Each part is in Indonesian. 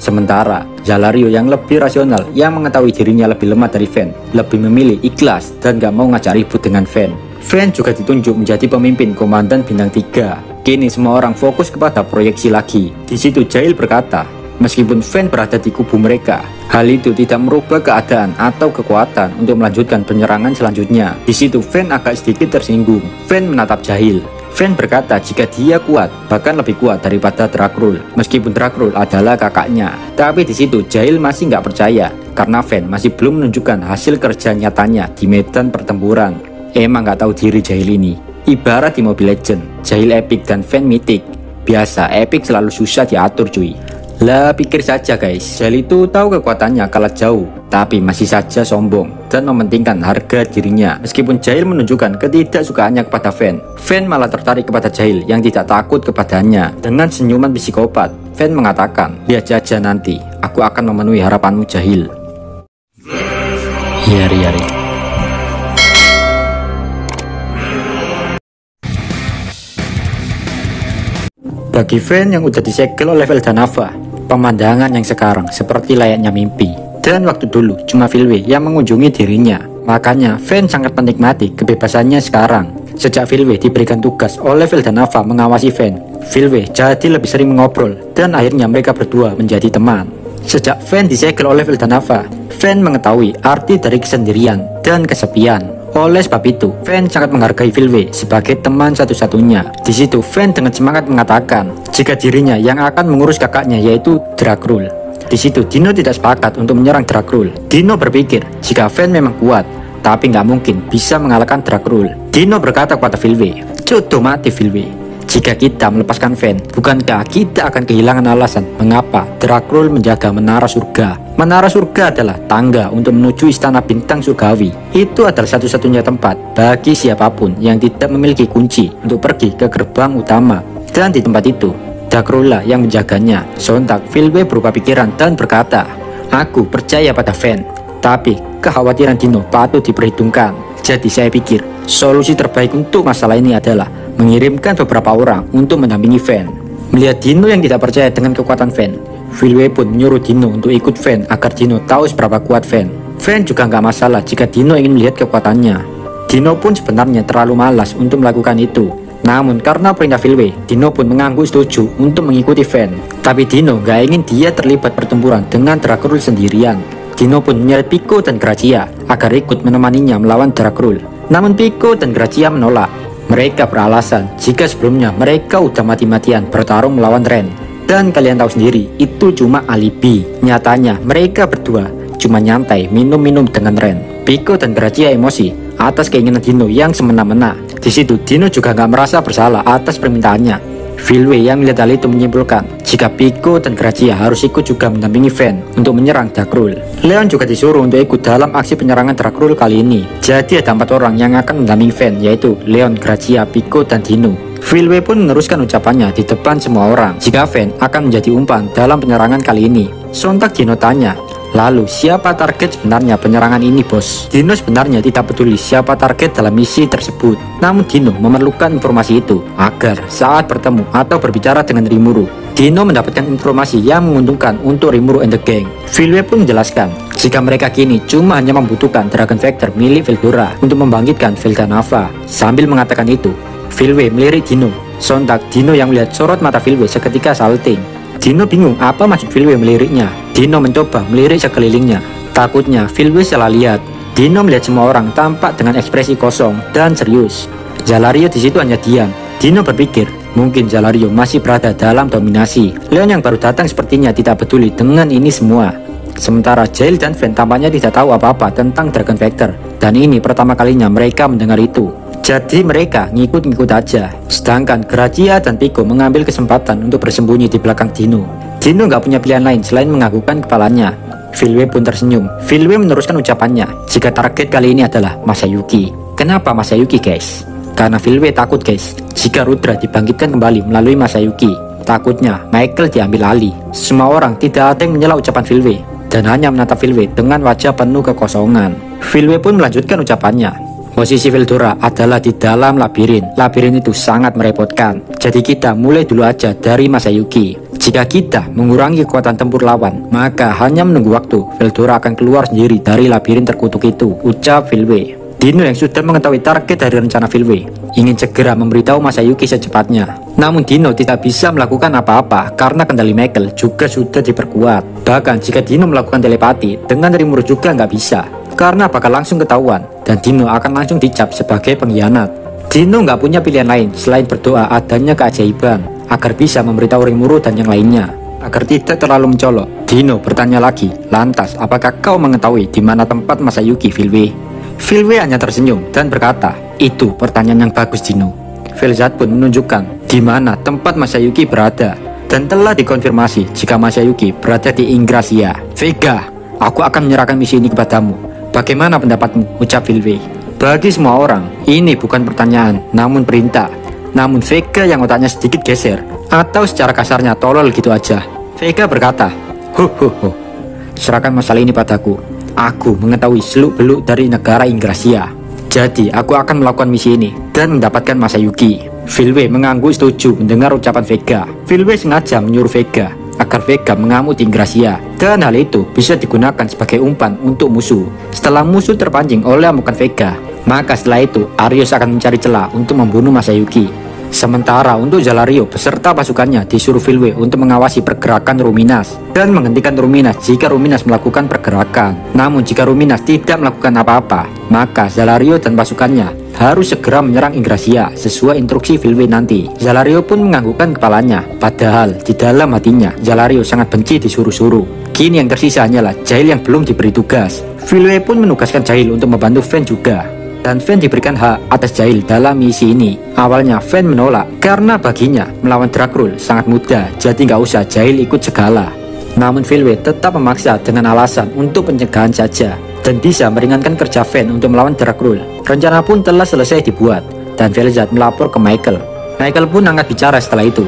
Sementara Zalario yang lebih rasional, yang mengetahui dirinya lebih lemah dari Fen, lebih memilih ikhlas dan gak mau ngajak ribut dengan Fen. Fen juga ditunjuk menjadi pemimpin komandan bintang 3. Kini semua orang fokus kepada proyeksi lagi. Di situ Jail berkata, meskipun Fen berada di kubu mereka, hal itu tidak merubah keadaan atau kekuatan untuk melanjutkan penyerangan selanjutnya. Di situ Fen agak sedikit tersinggung. Fen menatap Jail. Fen berkata jika dia kuat, bahkan lebih kuat daripada Drakrul, meskipun Drakrul adalah kakaknya. Tapi di situ Jail masih nggak percaya, karena Fen masih belum menunjukkan hasil kerja nyatanya di medan pertempuran. Emang nggak tahu diri Jail ini. Ibarat di Mobile Legends, Jail epic dan Fen mythic. Biasa, epic selalu susah diatur cuy. Lah pikir saja guys, Jail itu tahu kekuatannya kalah jauh, tapi masih saja sombong dan mementingkan harga dirinya. Meskipun Jail menunjukkan ketidaksukaannya kepada Fen, Fen malah tertarik kepada Jail yang tidak takut kepadanya. Dengan senyuman psikopat, Fen mengatakan, lihat saja nanti, aku akan memenuhi harapanmu Jail. Yari. Bagi Fen yang udah disegel oleh Veldanava, pemandangan yang sekarang seperti layaknya mimpi. Dan waktu dulu cuma Filwe yang mengunjungi dirinya. Makanya Fen sangat menikmati kebebasannya sekarang. Sejak Filwe diberikan tugas oleh Veldanava mengawasi Fen, Filwe jadi lebih sering mengobrol dan akhirnya mereka berdua menjadi teman. Sejak Fen disegel oleh Veldanava, Fen mengetahui arti dari kesendirian dan kesepian. Oleh sebab itu, Fen sangat menghargai Filwe sebagai teman satu-satunya. Di situ, Fen dengan semangat mengatakan jika dirinya yang akan mengurus kakaknya yaitu Drakrul. Di situ, Dino tidak sepakat untuk menyerang Drakrul. Dino berpikir jika Fen memang kuat, tapi nggak mungkin bisa mengalahkan Drakrul. Dino berkata kepada Filwe, "Jodoh mati Filwe. Jika kita melepaskan Fen, bukankah kita akan kehilangan alasan mengapa Drakrul menjaga menara surga? Menara surga adalah tangga untuk menuju istana bintang surgawi. Itu adalah satu-satunya tempat bagi siapapun yang tidak memiliki kunci untuk pergi ke gerbang utama. Dan di tempat itu, Drakrul lah yang menjaganya." Sontak Filwe berubah pikiran dan berkata, "Aku percaya pada Fen, tapi kekhawatiran Dino patut diperhitungkan. Jadi saya pikir solusi terbaik untuk masalah ini adalah mengirimkan beberapa orang untuk mendampingi Fen." Melihat Dino yang tidak percaya dengan kekuatan Fen, Filwe pun menyuruh Dino untuk ikut Fen agar Dino tahu seberapa kuat Fen. Fen juga nggak masalah jika Dino ingin melihat kekuatannya. Dino pun sebenarnya terlalu malas untuk melakukan itu. Namun karena perintah Filwe, Dino pun mengangguk setuju untuk mengikuti Fen. Tapi Dino nggak ingin dia terlibat pertempuran dengan Drakrul sendirian. Dino pun menyeret Pico dan Grazia agar ikut menemaninya melawan Drakrul. Namun Pico dan Grazia menolak. Mereka beralasan jika sebelumnya mereka udah mati-matian bertarung melawan Ren. Dan kalian tahu sendiri, itu cuma alibi. Nyatanya mereka berdua cuma nyantai minum-minum dengan Ren. Pico dan Grazia emosi atas keinginan Dino yang semena-mena. Di situ Dino juga nggak merasa bersalah atas permintaannya. Filwe yang melihat hal itu menyimpulkan jika Pico dan Grazia harus ikut juga mendampingi Fen untuk menyerang Drakrul. Leon juga disuruh untuk ikut dalam aksi penyerangan Drakrul kali ini. Jadi ada 4 orang yang akan mendampingi Fen, yaitu Leon, Grazia, Pico, dan Dino. Filwe pun meneruskan ucapannya di depan semua orang jika Fen akan menjadi umpan dalam penyerangan kali ini. Sontak Dino tanya, "Lalu siapa target sebenarnya penyerangan ini bos?" Dino sebenarnya tidak peduli siapa target dalam misi tersebut. Namun Dino memerlukan informasi itu agar saat bertemu atau berbicara dengan Rimuru, Dino mendapatkan informasi yang menguntungkan untuk Rimuru and the gang. Filwe pun menjelaskan jika mereka kini cuma hanya membutuhkan Dragon Vector milik Veldora untuk membangkitkan Veldanava. Sambil mengatakan itu, Filwe melirik Dino. Sontak Dino yang melihat sorot mata Filwe seketika salting. Dino bingung apa maksud Filwe meliriknya. Dino mencoba melirik sekelilingnya. Takutnya Filwe salah lihat. Dino melihat semua orang tampak dengan ekspresi kosong dan serius. Zalario di situ hanya diam. Dino berpikir mungkin Zalario masih berada dalam dominasi. Leon yang baru datang sepertinya tidak peduli dengan ini semua. Sementara Jail dan Fen tampaknya tidak tahu apa-apa tentang Dragon Vector. Dan ini pertama kalinya mereka mendengar itu. Jadi mereka ngikut-ngikut aja. Sedangkan Grazia dan Pico mengambil kesempatan untuk bersembunyi di belakang Dino. Dino nggak punya pilihan lain selain menganggukkan kepalanya. Filwe pun tersenyum. Filwe meneruskan ucapannya jika target kali ini adalah Masayuki. Kenapa Masayuki guys? Karena Filwe takut guys jika Rudra dibangkitkan kembali melalui Masayuki. Takutnya Michael diambil alih. Semua orang tidak ada yang menyela ucapan Filwe dan hanya menatap Filwe dengan wajah penuh kekosongan. Filwe pun melanjutkan ucapannya. Posisi Veldora adalah di dalam labirin. Labirin itu sangat merepotkan. Jadi kita mulai dulu aja dari Masayuki. Jika kita mengurangi kekuatan tempur lawan, maka hanya menunggu waktu, Veldora akan keluar sendiri dari labirin terkutuk itu, ucap Filwe. Dino yang sudah mengetahui target dari rencana Filwe ingin segera memberitahu Masayuki secepatnya. Namun Dino tidak bisa melakukan apa-apa karena kendali Michael juga sudah diperkuat. Bahkan jika Dino melakukan telepati dengan Rimuru juga nggak bisa, karena bakal langsung ketahuan dan Dino akan langsung dicap sebagai pengkhianat. Dino nggak punya pilihan lain selain berdoa adanya keajaiban agar bisa memberitahu Rimuru dan yang lainnya agar tidak terlalu mencolok. Dino bertanya lagi, lantas apakah kau mengetahui di mana tempat Masayuki, Filwe? Filwe hanya tersenyum dan berkata, itu pertanyaan yang bagus, Dino. Velzat pun menunjukkan di mana tempat Masayuki berada dan telah dikonfirmasi jika Masayuki berada di Ingracia. Vega, aku akan menyerahkan misi ini kepadamu. Bagaimana pendapatmu? Ucap Filwe. Bagi semua orang, ini bukan pertanyaan, namun perintah. Namun Vega yang otaknya sedikit geser, atau secara kasarnya tolol gitu aja. Vega berkata, serahkan masalah ini padaku. Aku mengetahui seluk-beluk dari negara Ingracia. Jadi aku akan melakukan misi ini dan mendapatkan Masayuki. Filwe mengangguk setuju mendengar ucapan Vega. Filwe sengaja menyuruh Vega agar Vega mengamuk di Ingracia, dan hal itu bisa digunakan sebagai umpan untuk musuh. Setelah musuh terpancing oleh amukan Vega, maka setelah itu Arios akan mencari celah untuk membunuh Masayuki. Sementara untuk Zalario beserta pasukannya disuruh Filwe untuk mengawasi pergerakan Ruminas dan menghentikan Ruminas jika Ruminas melakukan pergerakan. Namun jika Ruminas tidak melakukan apa-apa, maka Zalario dan pasukannya harus segera menyerang Ingracia sesuai instruksi Filwe nanti. Zalario pun menganggukkan kepalanya, padahal di dalam hatinya Zalario sangat benci disuruh-suruh. Kini yang tersisa hanyalah Jail yang belum diberi tugas. Filwe pun menugaskan Jail untuk membantu Fen juga, dan Fen diberikan hak atas Jail dalam misi ini. Awalnya Fen menolak karena baginya melawan Drakrul sangat mudah, jadi nggak usah Jail ikut segala. Namun Filwe tetap memaksa dengan alasan untuk pencegahan saja dan bisa meringankan kerja Fen untuk melawan Drakrul. Rencana pun telah selesai dibuat dan Velzat melapor ke Michael. Michael pun angkat bicara setelah itu.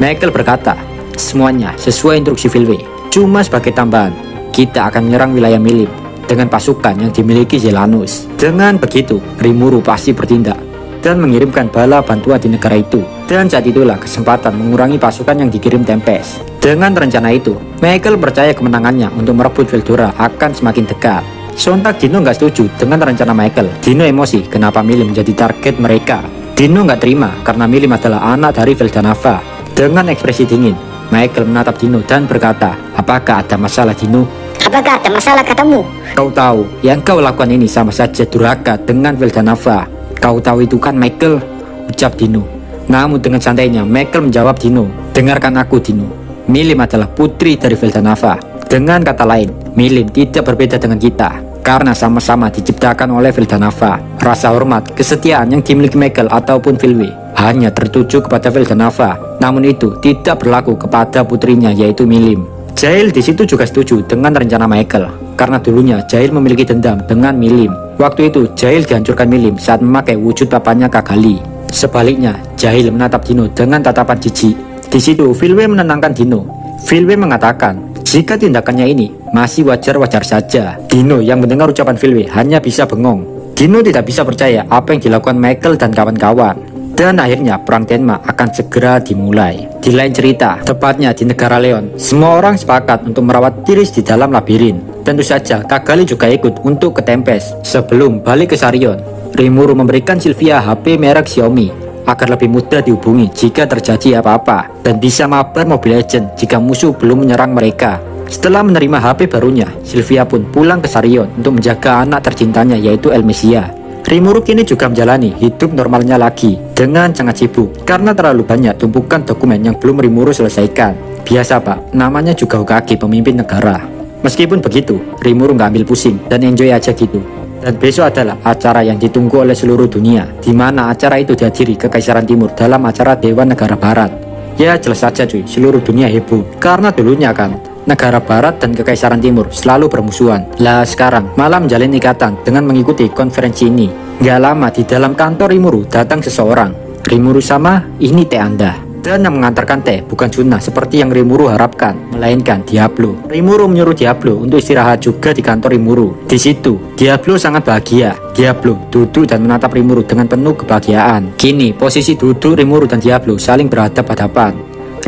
Michael berkata, semuanya sesuai instruksi Filwe. Cuma sebagai tambahan, kita akan menyerang wilayah Milim dengan pasukan yang dimiliki Zelanus. Dengan begitu, Rimuru pasti bertindak dan mengirimkan bala bantuan di negara itu. Dan saat itulah kesempatan mengurangi pasukan yang dikirim Tempest. Dengan rencana itu, Michael percaya kemenangannya untuk merebut Veldora akan semakin dekat. Sontak Dino nggak setuju dengan rencana Michael. Dino emosi kenapa Milim menjadi target mereka. Dino nggak terima karena Milim adalah anak dari Veldanava. Dengan ekspresi dingin, Michael menatap Dino dan berkata, apakah ada masalah, Dino? Apakah ada masalah katamu? Kau tahu, yang kau lakukan ini sama saja durhaka dengan Veldanava. Kau tahu itu kan, Michael? Ucap Dino. Namun dengan santainya, Michael menjawab Dino, dengarkan aku, Dino. Milim adalah putri dari Veldanava. Dengan kata lain, Milim tidak berbeda dengan kita, karena sama-sama diciptakan oleh Veldanava. Rasa hormat, kesetiaan yang dimiliki Michael ataupun Filwe hanya tertuju kepada Veldanava. Namun itu tidak berlaku kepada putrinya, yaitu Milim. Jail di situ juga setuju dengan rencana Michael, karena dulunya Jail memiliki dendam dengan Milim. Waktu itu Jail dihancurkan Milim saat memakai wujud papanya Kagali. Sebaliknya, Jail menatap Dino dengan tatapan jijik. Di situ Filwe menenangkan Dino. Filwe mengatakan jika tindakannya ini masih wajar-wajar saja. Dino yang mendengar ucapan Filwe hanya bisa bengong. Dino tidak bisa percaya apa yang dilakukan Michael dan kawan-kawan. Dan akhirnya perang Tenma akan segera dimulai. Di lain cerita, tepatnya di negara Leon, semua orang sepakat untuk merawat Tiris di dalam labirin. Tentu saja Kagali juga ikut untuk ke Tempest. Sebelum balik ke Sarion, Rimuru memberikan Sylvia HP merek Xiaomi agar lebih mudah dihubungi jika terjadi apa-apa dan bisa mabar Mobile Legends jika musuh belum menyerang mereka. Setelah menerima HP barunya, Sylvia pun pulang ke Sarion untuk menjaga anak tercintanya yaitu Elmesia. Rimuru kini juga menjalani hidup normalnya lagi dengan sangat sibuk karena terlalu banyak tumpukan dokumen yang belum Rimuru selesaikan. Biasa pak, namanya juga Hokage, pemimpin negara. Meskipun begitu, Rimuru nggak ambil pusing dan enjoy aja gitu. Dan besok adalah acara yang ditunggu oleh seluruh dunia, di mana acara itu dihadiri Kekaisaran Timur dalam acara Dewan Negara Barat. Ya jelas saja cuy, seluruh dunia heboh karena dulunya kan negara barat dan Kekaisaran Timur selalu bermusuhan. Lah sekarang malah menjalin ikatan dengan mengikuti konferensi ini. Gak lama di dalam kantor Rimuru datang seseorang. Rimuru sama, ini teh Anda. Dan yang mengantarkan teh bukan Junna seperti yang Rimuru harapkan, melainkan Diablo. Rimuru menyuruh Diablo untuk istirahat juga di kantor Rimuru. Di situ, Diablo sangat bahagia. Diablo duduk dan menatap Rimuru dengan penuh kebahagiaan. Kini posisi duduk Rimuru dan Diablo saling berhadapan-hadapan.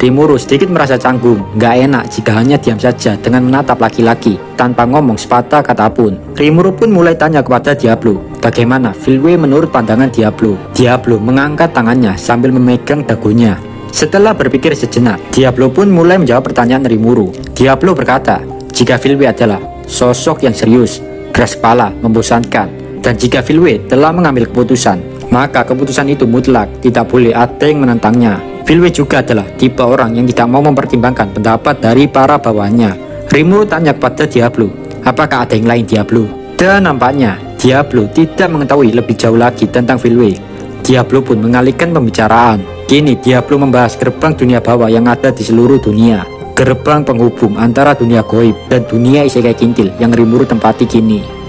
Rimuru sedikit merasa canggung, gak enak jika hanya diam saja dengan menatap laki-laki tanpa ngomong sepatah kata pun. Rimuru pun mulai tanya kepada Diablo, bagaimana Filwe menurut pandangan Diablo. Diablo mengangkat tangannya sambil memegang dagunya. Setelah berpikir sejenak, Diablo pun mulai menjawab pertanyaan Rimuru. Diablo berkata, jika Filwe adalah sosok yang serius, keras kepala, membosankan, dan jika Filwe telah mengambil keputusan, maka keputusan itu mutlak, tidak boleh ada yang menentangnya. Filwe juga adalah tipe orang yang tidak mau mempertimbangkan pendapat dari para bawahannya. Rimuru tanya kepada Diablo, apakah ada yang lain Diablo? Dan nampaknya Diablo tidak mengetahui lebih jauh lagi tentang Filwe. Diablo pun mengalihkan pembicaraan. Kini Diablo membahas gerbang dunia bawah yang ada di seluruh dunia. Gerbang penghubung antara dunia goib dan dunia isekai kintil yang Rimuru tempati kini.